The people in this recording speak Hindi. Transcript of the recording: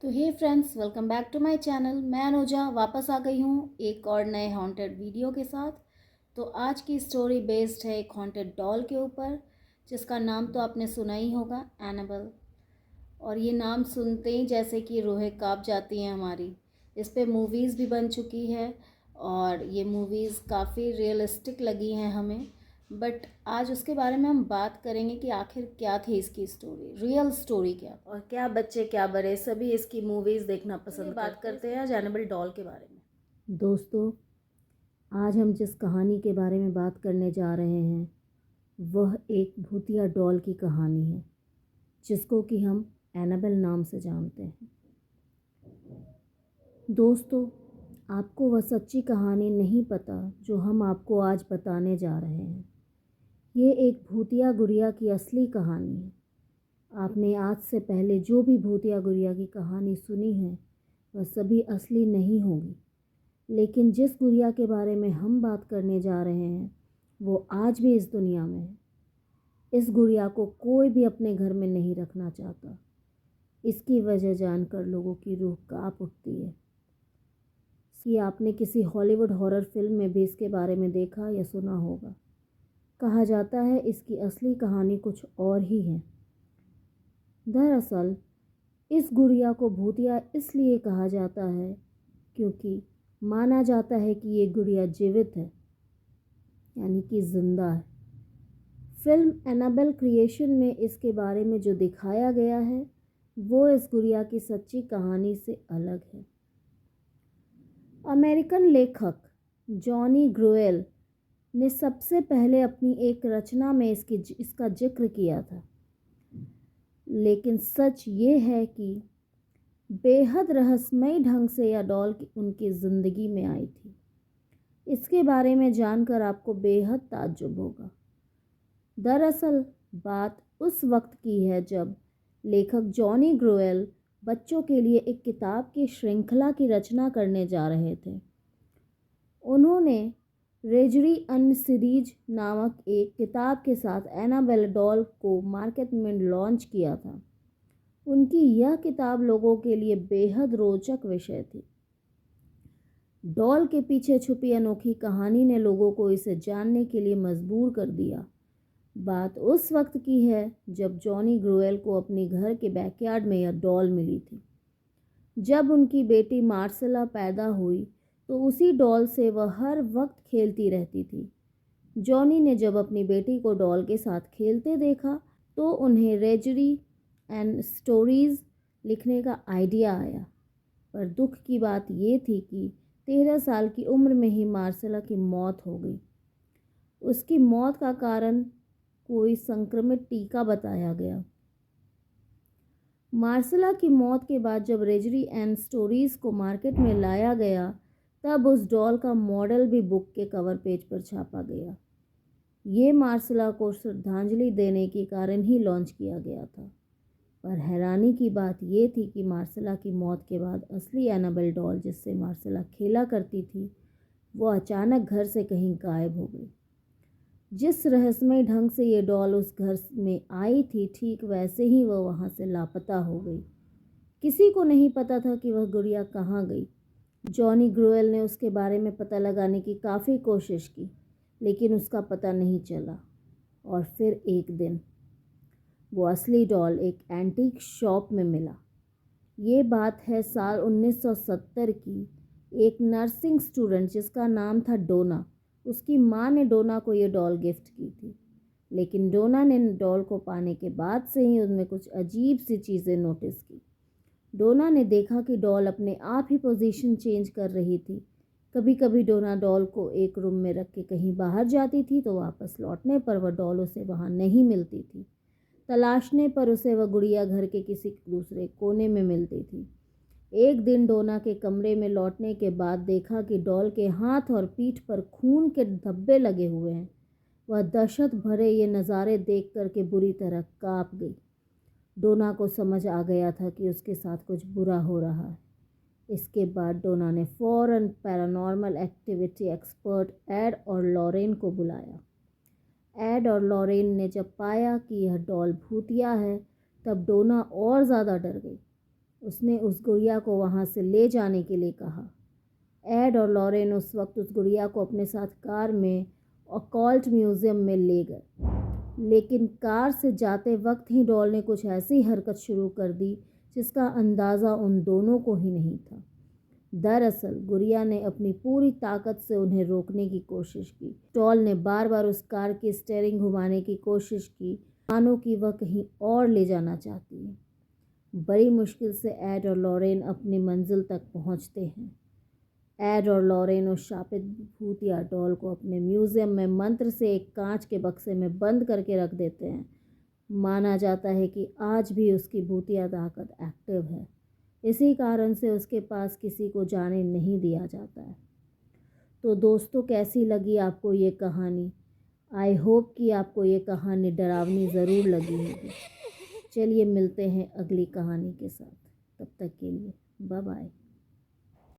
तो hey friends, welcome back to my channel. मैं अनुजा वापस आ गई हूँ एक और नए हॉन्टेड वीडियो के साथ। तो आज की स्टोरी बेस्ड है एक हॉन्टेड डॉल के ऊपर, जिसका नाम तो आपने सुना ही होगा, एनाबेल। और ये नाम सुनते ही जैसे कि रूहें कांप जाती हैं हमारी। इस पे मूवीज़ भी बन चुकी है और ये मूवीज़ काफ़ी रियलिस्टिक लगी हैं हमें। बट आज उसके बारे में हम बात करेंगे कि आखिर क्या थी इसकी स्टोरी, रियल स्टोरी क्या, और क्या बच्चे क्या बड़े सभी इसकी मूवीज़ देखना पसंद बात करते हैं एनाबेल डॉल के बारे में। दोस्तों, आज हम जिस कहानी के बारे में बात करने जा रहे हैं वह एक भूतिया डॉल की कहानी है, जिसको कि हम एनाबेल नाम से जानते हैं। दोस्तों, आपको वह सच्ची कहानी नहीं पता जो हम आपको आज बताने जा रहे हैं। ये एक भूतिया गुड़िया की असली कहानी है। आपने आज से पहले जो भी भूतिया गुड़िया की कहानी सुनी है वह सभी असली नहीं होगी, लेकिन जिस गुड़िया के बारे में हम बात करने जा रहे हैं वो आज भी इस दुनिया में है। इस गुड़िया को कोई भी अपने घर में नहीं रखना चाहता। इसकी वजह जानकर लोगों की रूह कांप उठती है। कि आपने किसी हॉलीवुड हॉरर फिल्म में भी इसके बारे में देखा या सुना होगा। कहा जाता है इसकी असली कहानी कुछ और ही है। दरअसल इस गुड़िया को भूतिया इसलिए कहा जाता है क्योंकि माना जाता है कि ये गुड़िया जीवित है, यानी कि जिंदा है। फिल्म एनाबेल क्रिएशन में इसके बारे में जो दिखाया गया है वो इस गुड़िया की सच्ची कहानी से अलग है। अमेरिकन लेखक जॉनी ग्रोएल ने सबसे पहले अपनी एक रचना में इसका जिक्र किया था, लेकिन सच ये है कि बेहद रहस्यमय ढंग से यह डॉल उनकी ज़िंदगी में आई थी। इसके बारे में जानकर आपको बेहद ताज्जुब होगा। दरअसल बात उस वक्त की है जब लेखक जॉनी ग्रोएल बच्चों के लिए एक किताब की श्रृंखला की रचना करने जा रहे थे। उन्होंने रेजरी अन सीरीज नामक एक किताब के साथ एनाबेल डॉल को मार्केट में लॉन्च किया था। उनकी यह किताब लोगों के लिए बेहद रोचक विषय थी। डॉल के पीछे छुपी अनोखी कहानी ने लोगों को इसे जानने के लिए मजबूर कर दिया। बात उस वक्त की है जब जॉनी ग्रोएल को अपने घर के बैकयार्ड में यह डॉल मिली थी। जब उनकी बेटी मार्सेला पैदा हुई तो उसी डॉल से वह हर वक्त खेलती रहती थी। जॉनी ने जब अपनी बेटी को डॉल के साथ खेलते देखा तो उन्हें रेजरी एंड स्टोरीज़ लिखने का आइडिया आया। पर दुख की बात ये थी कि 13 साल की उम्र में ही मार्सेला की मौत हो गई। उसकी मौत का कारण कोई संक्रमित टीका बताया गया। मार्सेला की मौत के बाद जब रेजरी एंड स्टोरीज़ को मार्केट में लाया गया तब उस डॉल का मॉडल भी बुक के कवर पेज पर छापा गया। ये मार्सेला को श्रद्धांजलि देने के कारण ही लॉन्च किया गया था। पर हैरानी की बात ये थी कि मार्सेला की मौत के बाद असली एनाबेल डॉल जिससे मार्सेला खेला करती थी वो अचानक घर से कहीं गायब हो गई। जिस रहस्यमय ढंग से ये डॉल उस घर में आई थी ठीक वैसे ही वह वहाँ से लापता हो गई। किसी को नहीं पता था कि वह गुड़िया कहाँ गई। जॉनी ग्रोएल ने उसके बारे में पता लगाने की काफ़ी कोशिश की, लेकिन उसका पता नहीं चला। और फिर एक दिन वो असली डॉल एक एंटीक शॉप में मिला। ये बात है साल 1970 की। एक नर्सिंग स्टूडेंट जिसका नाम था डोना, उसकी माँ ने डोना को ये डॉल गिफ्ट की थी। लेकिन डोना ने डॉल को पाने के बाद से ही उनमें कुछ अजीब सी चीज़ें नोटिस की। डोना ने देखा कि डॉल अपने आप ही पोजीशन चेंज कर रही थी। कभी कभी डोना डॉल को एक रूम में रख के कहीं बाहर जाती थी तो वापस लौटने पर वह डॉल उसे वहाँ नहीं मिलती थी। तलाशने पर उसे वह गुड़िया घर के किसी दूसरे कोने में मिलती थी। एक दिन डोना के कमरे में लौटने के बाद देखा कि डॉल के हाथ और पीठ पर खून के धब्बे लगे हुए हैं। वह दहशत भरे ये नज़ारे देख कर के बुरी तरह काँप गई। डोना को समझ आ गया था कि उसके साथ कुछ बुरा हो रहा है। इसके बाद डोना ने फ़ौरन पैरानॉर्मल एक्टिविटी एक्सपर्ट एड और लॉरेन को बुलाया। एड और लॉरेन ने जब पाया कि यह डॉल भूतिया है तब डोना और ज़्यादा डर गई। उसने उस गुड़िया को वहाँ से ले जाने के लिए कहा। एड और लॉरेन उस वक्त उस गुड़िया को अपने साथ कार में ऑकल्ट म्यूज़ियम में ले गए, लेकिन कार से जाते वक्त ही डॉल ने कुछ ऐसी हरकत शुरू कर दी जिसका अंदाज़ा उन दोनों को ही नहीं था। दरअसल गुड़िया ने अपनी पूरी ताकत से उन्हें रोकने की कोशिश की। डॉल ने बार बार उस कार की स्टीयरिंग घुमाने की कोशिश की, मानो कि वह कहीं और ले जाना चाहती है। बड़ी मुश्किल से एड और लॉरेन अपनी मंजिल तक पहुंचते हैं। एड और लॉरेन उस शापित भूतिया डॉल को अपने म्यूज़ियम में मंत्र से एक कांच के बक्से में बंद करके रख देते हैं। माना जाता है कि आज भी उसकी भूतिया ताकत एक्टिव है, इसी कारण से उसके पास किसी को जाने नहीं दिया जाता है। तो दोस्तों, कैसी लगी आपको ये कहानी? आई होप कि आपको ये कहानी डरावनी ज़रूर लगी होगी। चलिए मिलते हैं अगली कहानी के साथ, तब तक के लिए बाय बाय।